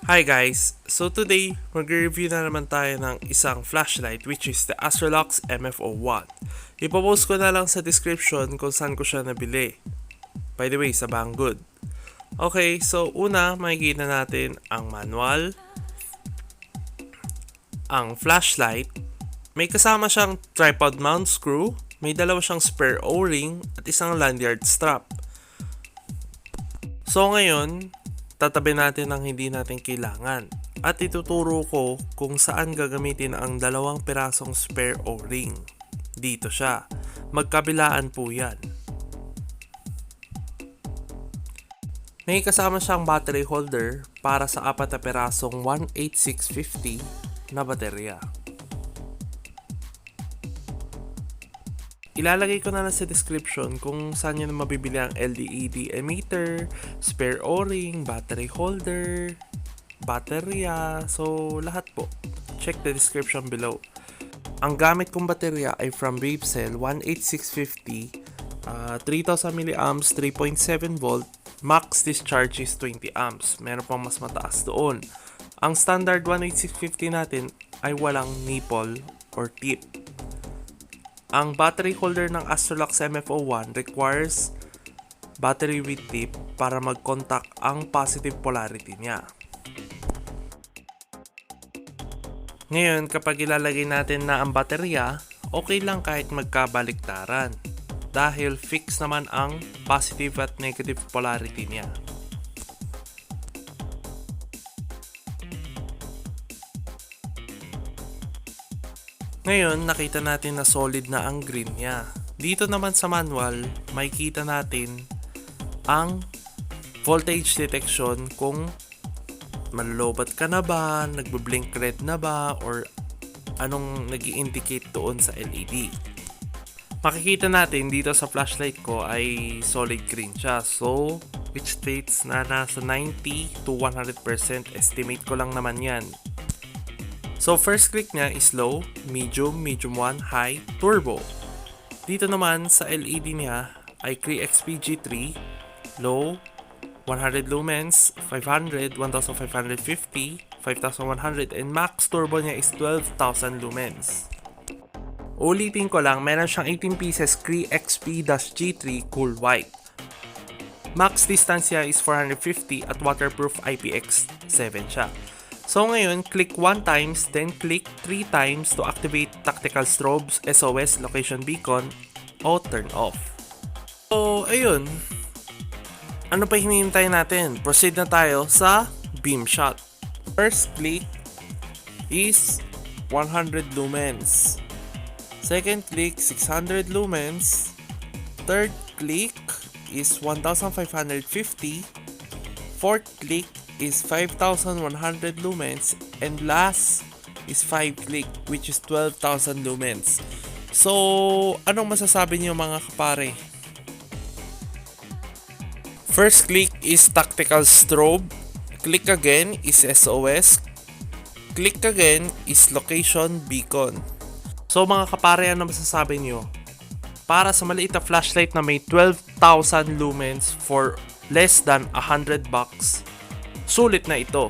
Hi guys! So today, mag-review na naman tayo ng isang flashlight which is the Astrolux Mf01. Ipopost ko na lang sa description kung saan ko siya nabili. By the way, sa Banggood. Okay, so una, makikita natin ang manual, ang flashlight, may kasama siyang tripod mount screw, may dalawa siyang spare O-ring at isang lanyard strap. So ngayon, tatabi natin ang hindi natin kailangan at ituturo ko kung saan gagamitin ang dalawang pirasong spare O-ring. Dito siya. Magkabilaan po yan. May kasama siyang battery holder para sa 4 na pirasong 18650 na baterya. Ilalagay ko na lang sa description kung saan nyo na mabibili ang LED emitter, spare O-ring, battery holder, baterya, so lahat po. Check the description below. Ang gamit kong baterya ay from Wavecell 18650, 3000 mAh, 3.7 volt, max discharge is 20 amps. Meron pang mas mataas doon. Ang standard 18650 natin ay walang nipple or tip. Ang battery holder ng Astrolux Mf01 requires battery with tip para mag-contact ang positive polarity niya. Ngayon, kapag ilalagay natin na ang baterya, okay lang kahit magkabaliktaran dahil fix naman ang positive at negative polarity niya. Ngayon, nakita natin na solid na ang green niya. Dito naman sa manual, makikita natin ang voltage detection kung manlobat ka na ba, nagbe-blink red na ba, or anong nag-i-indicate doon sa LED. Makikita natin dito sa flashlight ko ay solid green siya. So, which states na nasa 90 to 100%. Estimate ko lang naman yan. So, first click niya is low, medium, medium 1, high, turbo. Dito naman sa LED niya ay XPG3, low, 100 lumens, 500, 1550, 5100, and max turbo niya is 12,000 lumens. Ulitin ko lang, meron siyang 18 pieces XP-G3 cool white. Max distance niya is 450 at waterproof IPX7 siya. So ngayon, click 1 times, then click 3 times to activate tactical strobes, SOS, location beacon, o turn off. So, ayun. Ano pa hinihintay natin? Proceed na tayo sa beam shot. First click is 100 lumens. Second click, 600 lumens. Third click is 1550. Fourth click is 5100 lumens, and last is 5 click which is 12,000 lumens. So, anong masasabi niyo mga kapare? First click is tactical strobe, click again is SOS, click again is location beacon. So mga kapare, ano masasabi niyo? Para sa maliit na flashlight na may 12,000 lumens for less than $100, sulit na ito.